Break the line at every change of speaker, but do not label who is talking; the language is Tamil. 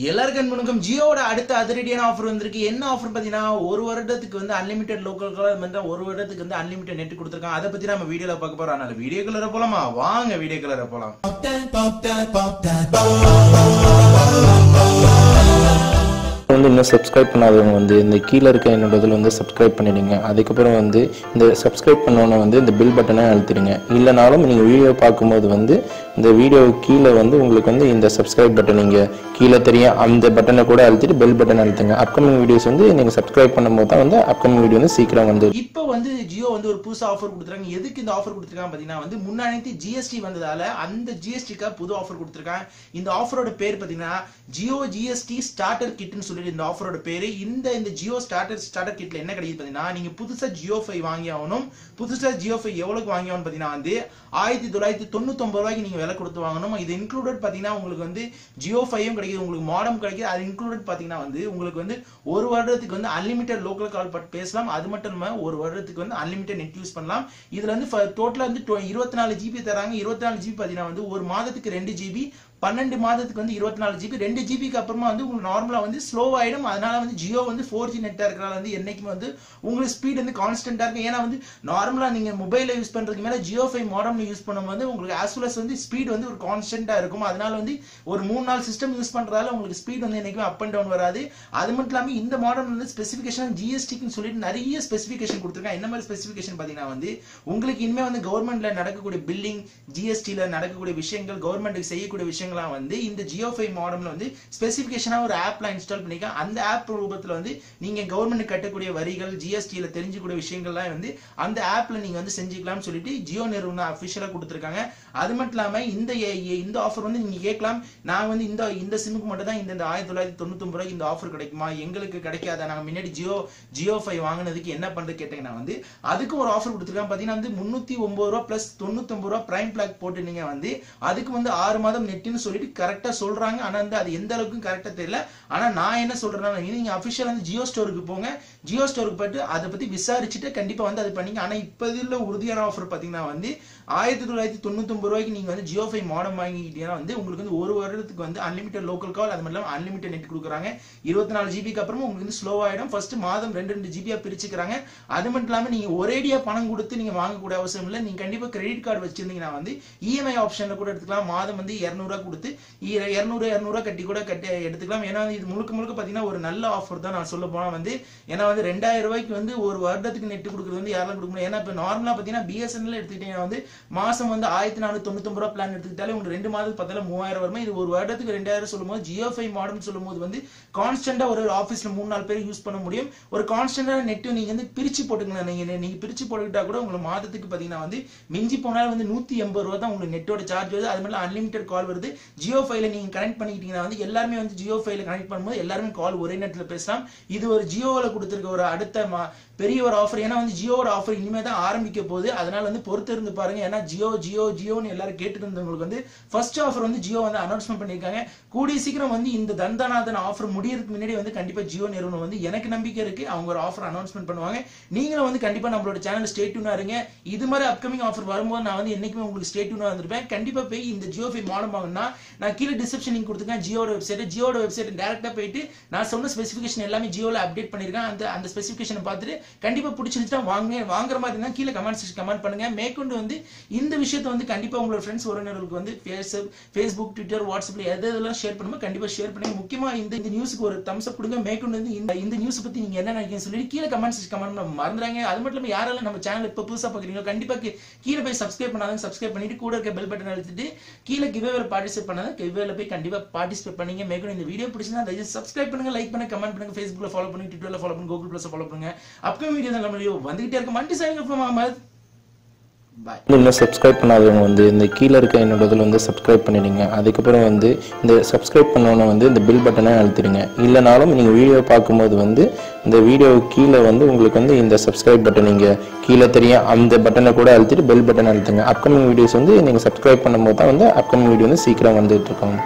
எல்லாருக்கும் வணக்கம். ஜியோட அடுத்த அதிரடியான ஆஃபர் வந்திருக்கு. என்ன ஆஃபர் பார்த்தீங்கன்னா, ஒரு வருடத்துக்கு வந்து அன்லிமிட்டெட் லோக்கல் கால் வந்து ஒரு வருடத்துக்கு வந்து அன்லிமிட்டெட் நெட் கொடுத்துருக்காங்க. அதை பத்தி நம்ம வீடியோல பார்க்க போறோம். அதனால வீடியோ கலர போலாமா? வாங்க வீடியோ கலர போலாம்.
வந்து இன்னும் சப்ஸ்கிரைப் பண்ணாதவங்க வந்து இந்த கீழே இருக்க என்னோட இதில் வந்து சப்ஸ்கிரைப் பண்ணிடுங்க. அதுக்கப்புறம் வந்து இந்த சப்ஸ்கிரைப் பண்ணோன்னே வந்து இந்த பில் பட்டனை அழுத்திடுங்க. இல்லைனாலும் நீங்கள் வீடியோ பார்க்கும்போது வந்து இந்த வீடியோ கீழே வந்து உங்களுக்கு வந்து இந்த சப்ஸ்கிரைப் பட்டன் நீங்கள் கீழே தெரியும் அந்த பட்டனை கூட அழுத்திட்டு பெல் பட்டன் அழுத்துங்க. அப்கமிங் வீடியோஸ் வந்து நீங்கள் சப்ஸ்கிரைப் பண்ணும்போது தான் வந்து அப்கமிங் வீடியோ வந்து சீக்கிரம் வந்து.
இப்போ வந்து ஜியோ வந்து ஒரு புதுசா ஆஃபர் கொடுத்துருக்காங்க. எதுக்கு இந்த ஆஃபர் கொடுத்துருக்காங்க பார்த்தீங்கன்னா, வந்து முன்னாடி ஜிஎஸ்டி வந்ததால அந்த ஜிஎஸ்டிக்காக புது ஆஃபர் கொடுத்துருக்காங்க. இந்த ஆஃபரோட பேர் பார்த்தீங்கன்னா ஜியோ ஜிஎஸ்டி ஸ்டார்டர் கிட்னு சொல்லிட்டு இந்த ஆஃபரோட பேரு. இந்த ஜியோ ஸ்டார்டர் கிட்ல என்ன கிடைக்குது பார்த்தீங்கன்னா, நீங்க புதுசா ஜியோ 5 வாங்கி ஆகணும். புதுசா ஜியோ 5 எவ்வளவுக்கு வாங்கி ஆகணும் பார்த்தீங்கன்னா வந்து 1999 ரூபாய்க்கு நீங்க விலை கொடுத்து வாங்கணும். இது இன்க்ளூடட் பார்த்தீங்கன்னா உங்களுக்கு வந்து ஜியோ 5 கிடைக்குது, உங்களுக்கு மாடம் கிடைக்குது. அது இன்க்ளூடட் பார்த்தீங்கன்னா வந்து உங்களுக்கு வந்து ஒரு வருடத்துக்கு வந்து அன்லிமிட்டட் லோக்கல் கால் பேசலாம். அது மட்டும் இல்லாம ஒரு வருடத்துக்கு வந்து அன்லிமிட்டட் நெட் யூஸ் பண்ணலாம். இதுல வந்து டோட்டலா வந்து 24 ஜிபி தராங்க. 24 ஜிபி பார்த்தீங்கன்னா வந்து ஒரு மாதத்துக்கு 2 ஜிபி, 12 மாதத்துக்கு வந்து 24 ஜிபி. 2 ஜிபிக்கு அப்புறமா வந்து உங்களுக்கு நார்மலா வந்து ஸ்லோ ஆயிடும். அதனால வந்து ஜியோ வந்து 4G நெட்டா இருக்கிறனால வந்து என்னைக்குமே வந்து உங்களுக்கு ஸ்பீட் வந்து கான்ஸ்டன்டா இருக்கும். ஏன்னா வந்து நார்மலா நீங்க மொபைல யூஸ் பண்றதுக்கு மேல ஜியோ 5 மாடம்ல யூஸ் பண்ணும்போது உங்களுக்கு as well as வந்து ஸ்பீட் வந்து ஒரு கான்ஸ்டன்டா இருக்கும். அதனால வந்து ஒரு 3-4 சிஸ்டம் யூஸ் பண்றதால உங்களுக்கு ஸ்பீட் வந்து என்னைக்குமே அப் அண்ட் டவுன் வராது. அது மட்டும் இல்லாம இந்த மாடல் வந்து ஸ்பெசிபிகேஷன் ஜிஎஸ்டிக்கு சொல்லிட்டு நிறைய ஸ்பெசிபிகேஷன் கொடுத்துருக்காங்க. என்ன மாதிரி ஸ்பெசிபிகேஷன் பாத்தீங்கன்னா வந்து உங்களுக்கு இனிமே வந்து கவர்மெண்ட்ல நடக்கக்கூடிய பில்லிங், ஜிஎஸ்டில நடக்கக்கூடிய விஷயங்கள், கவர்மெண்ட்டுக்கு செய்யக்கூடிய விஷயங்கள்லாம் வந்து இந்த ஜியோ 5 மாடம்ல வந்து ஸ்பெசிபிகேஷனா ஒரு ஆப்ல இன்ஸ்டால் பண்ணிக்க. அந்த ஆப் ரூபத்துல வந்து நீங்க கவர்மெண்ட் கட்டக்கூடிய வரிகள், ஜிஎஸ்டில தெரிஞ்சுக்கூடிய விஷயங்கள்லாம் வந்து அந்த ஆப்ல நீங்க வந்து செஞ்சுக்கலாம்னு சொல்லிட்டு ஜியோ நிறுவனம் அபிஷியலா கொடுத்துருக்காங்க. அது மட்டும் இல்லாம இந்த ஆஃபர் வந்து நீங்க கேட்கலாம், நான் வந்து இந்த சிம்முக்கு மட்டும் தான் இந்த 1999 ரூபாய்க்கு இந்த ஆஃபர் கிடைக்குமா, எங்களுக்கு கிடைக்காதா, நாங்க முன்னாடி ஜியோ 5 வாங்கினதுக்கு என்ன பண்றது கேட்டீங்கன்னா வந்து அதுக்கு ஒரு ஆஃபர் கொடுத்துருக்காங்க. பாத்தீங்கன்னா வந்து 309 ரூபாய் பிளஸ் 99 ரூபாய் பிரைம் பிளாக் போட்டு நீங்க வந்து அதுக்கு வந்து 6 மாதம் நெட்னு சொல்லிட்டு கரெக்டா சொல்றாங்க. ஆனா வந்து அது எந்த அளவுக்கு கரெக்டா தெரியல. ஆனா நான் என்ன சொல்றேன்னா, நீங்க அபிஷியல் வந்து ஜியோ ஸ்டோருக்கு போங்க. ஜியோ ஸ்டோருக்கு போயிட்டு அதை பத்தி விசாரிச்சுட்டு கண்டிப்பா வந்து அது பண்ணீங்க. ஆனா இப்போதுள்ள உறுதியான ஆஃபர் பாத்தீங்கன்னா வந்து 1999 ரூபாய்க்கு நீங்க வந்து ஜியோ 5 மாடம் வாங்கிட்டீங்கன்னா வந்து உங்களுக்கு வந்து ஒரு வருடத்துக்கு வந்து அன்லிமிட்டட் லோக்கல் கால், அது மட்டும் இல்லாம அன்லிமிட்டட் நெட் கொடுக்குறாங்க. 24 ஜிபிக்கு அப்புறமா உங்களுக்கு வந்து ஸ்லோ ஆயிடும். ஃபர்ஸ்ட் மாதம் 2 ஜிபியா பிரிச்சுக்கிறாங்க. அது மட்டும் இல்லாம நீங்க ஒரேடியா பணம் கொடுத்து நீங்க வாங்கக்கூடிய அவசியம் இல்லை. நீங்க கண்டிப்பா கிரெடிட் கார்டு வச்சிருந்தீங்கன்னா வந்து இஎம்ஐ ஆப்ஷன்ல கூட எடுத்துக்கலாம். மாதம் வந்து 200 ரூபாய் கொடுத்து 200 கட்டி எடுத்துக்கலாம். ஏன்னா இது முழுக்க பாத்தீங்கன்னா ஒரு நல்ல ஆஃபர் தான் நான் சொல்ல போனா வந்து. ஏன்னா வந்து 2000 ரூபாய்க்கு வந்து ஒரு வருடத்துக்கு நெட் கொடுக்குறது வந்து யாரெல்லாம் கொடுக்க முடியும். ஏன்னா இப்ப நார்மலா பாத்தீங்கன்னா பிஎஸ்என்எல் எடுத்துக்கிட்டீங்கன்னா வந்து மாசம் வந்து 1499 ரூபாய் பிளான் எடுத்துக்கிட்டாலே உங்களுக்கு 2 மாதத்துக்கு பார்த்தால 3000 வருமா. இது ஒரு வருடத்துக்கு 2000 சொல்லும்போது ஜியோ 5 மாடல் சொல்லும்போது வந்து கான்ஸ்டன்டா ஒரு ஆபீஸ்ல 3-4 பேர் யூஸ் பண்ண முடியும். ஒரு கான்ஸ்டன்டா நெட் நீங்க வந்து பிரிச்சு போட்டுக்கலாம். நீங்க பிரிச்சு போட்டுக்கிட்டா கூட உங்களுக்கு மாதத்துக்கு பாத்தீங்கன்னா வந்து மிஞ்சி போனாலும் வந்து 180 ரூபாய் தான் உங்களுக்கு நெட்டோட சார்ஜ் வருது. அது மாதிரி அன்லிமிட்டட் கால் வருது. ஜியோ 5ல நீங்க கனெக்ட் பண்ணிக்கிட்டீங்கன்னா வந்து எல்லாருமே வந்து ஜியோ 5ல கனெக்ட் பண்ணும்போது எல்லாருமே கால் ஒரே நேரத்துல பேசலாம். இது ஒரு ஜியோல கொடுத்திருக்க ஒரு அடுத்த பெரிய ஒரு ஆஃபர். ஏன்னா வந்து ஜியோட ஆஃபர் இனிமே தான் ஆரம்பிக்க போகுது. அதனால வந்து பொறுத்து இருந்து பாருங்க. ஏன்னா ஜியோன்னு எல்லாரும் கேட்டு இருந்தவங்களுக்கு வந்து ஃபர்ஸ்ட் ஆஃபர் வந்து ஜியோ வந்து அனௌன்ஸ்மெண்ட் பண்ணிருக்காங்க. கூடிய சீக்கிரம் வந்து இந்த தந்தநாதன் ஆஃபர் முடியறதுக்கு முன்னாடி வந்து கண்டிப்பா ஜியோ நிறுவனம் வந்து எனக்கு நம்பிக்கை இருக்கு அவங்க ஒரு ஆஃபர் அனௌன்ஸ்மெண்ட் பண்ணுவாங்க. நீங்களும் வந்து கண்டிப்பா நம்மளோட சேனல் ஸ்டே டியூனா இருங்க. இது மாதிரி அப்கமிங் ஆஃபர் வரும்போது நான் வந்து என்னைக்குமே உங்களுக்கு ஸ்டே டியூனா வந்திருப்பேன். கண்டிப்பா போய் இந்த ஜியோ 5 மாடல் வாங்கினா நான் கீழே டிஸ்கிரிப்ஷன் லிங்க் கொடுத்துருக்கேன். ஜியோட வெப்சைட் டைரக்டா போயிட்டு நான் சொன்ன ஸ்பெசிபிகேஷன் எல்லாமே ஜியோல அப்டேட் பண்ணிருக்கேன். அந்த ஸ்பெசிபிகேஷன் பார்த்துட்டு கண்டிப்பா பிடிச்சிருந்துச்சுன்னா வாங்குற மாதிரி இருந்தா கீழே கமெண்ட் பண்ணுங்க. மேற்கொண்டு வந்து இந்த விஷயத்தை வந்து கண்டிப்பா உங்களோட ஃப்ரெண்ட்ஸ் உறவினர்களுக்கு வந்து ஃபேஸ்புக், ட்விட்டர், வாட்ஸ்அப்ல எதெல்லாம் ஷேர் பண்ணுமோ கண்டிப்பா ஷேர் பண்ணுங்க. முக்கியமா இந்த நியூஸ்க்கு ஒரு தம்ஸ் அப் கொடுங்க. மேற்கொண்டு வந்து இந்த நியூஸ் பத்தி நீங்க என்ன நினைக்கிறீங்க சொல்லி கீழே கமெண்ட் மறந்துறாங்க. அது மட்டும் இல்லாம யாரெல்லாம் நம்ம சேனல் இப்ப புதுசா பாக்குறீங்களோ கண்டிப்பா கீழே போய் சப்ஸ்கிரைப் பண்ணாதான் சப்ஸ்கிரைப் பண்ணிட்டு கூட இருக்க பெல் பட்டன் அழுத்திட்டு கீழே கிவ்வேல பார்ட்டிசிபேட் பண்ணாதான் கிவ்வேல போய் கண்டிப்பா பார்ட்டிசிபேட் பண்ணீங்க. மேற்கொண்டு இந்த வீடியோ பிடிச்சிருந்தா தயவு சப்ஸ்கிரைப் பண்ணுங்க, லைக் பண்ணுங்க, கமெண்ட் பண்ணுங்க, Facebookல ஃபாலோ பண்ணுங்க, ட்விட்டர்ல ஃபாலோ பண்ணுங்க, Google Plus ஃபாலோ பண்ணுங்க. அப்கமிங் வீடியோ நம்ம வந்துகிட்டே இருக்க. Multi signing from Ahmed.
இன்னும் சப்ஸ்கிரைப் பண்ணாதவங்க வந்து இந்த கீழே இருக்க என்னோட இதில் வந்து சப்ஸ்கிரைப் பண்ணிடுங்க. அதுக்கப்புறம் வந்து இந்த சப்ஸ்கிரைப் பண்ணோன்னே வந்து இந்த பில் பட்டனை அழுத்திடுங்க. இல்லைனாலும் நீங்கள் வீடியோ பார்க்கும்போது வந்து இந்த வீடியோ கீழே வந்து உங்களுக்கு வந்து இந்த சப்ஸ்கிரைப் பட்டன் நீங்கள் கீழே தெரியும் அந்த பட்டனை கூட அழுத்திட்டு பெல் பட்டன் அழுத்துங்க. அப்கமிங் வீடியோஸ் வந்து நீங்கள் சப்ஸ்கிரைப் பண்ணும்போது தான் வந்து அப்கமிங் வீடியோ வந்து சீக்கிரம் வந்துட்டு இருக்கோம்.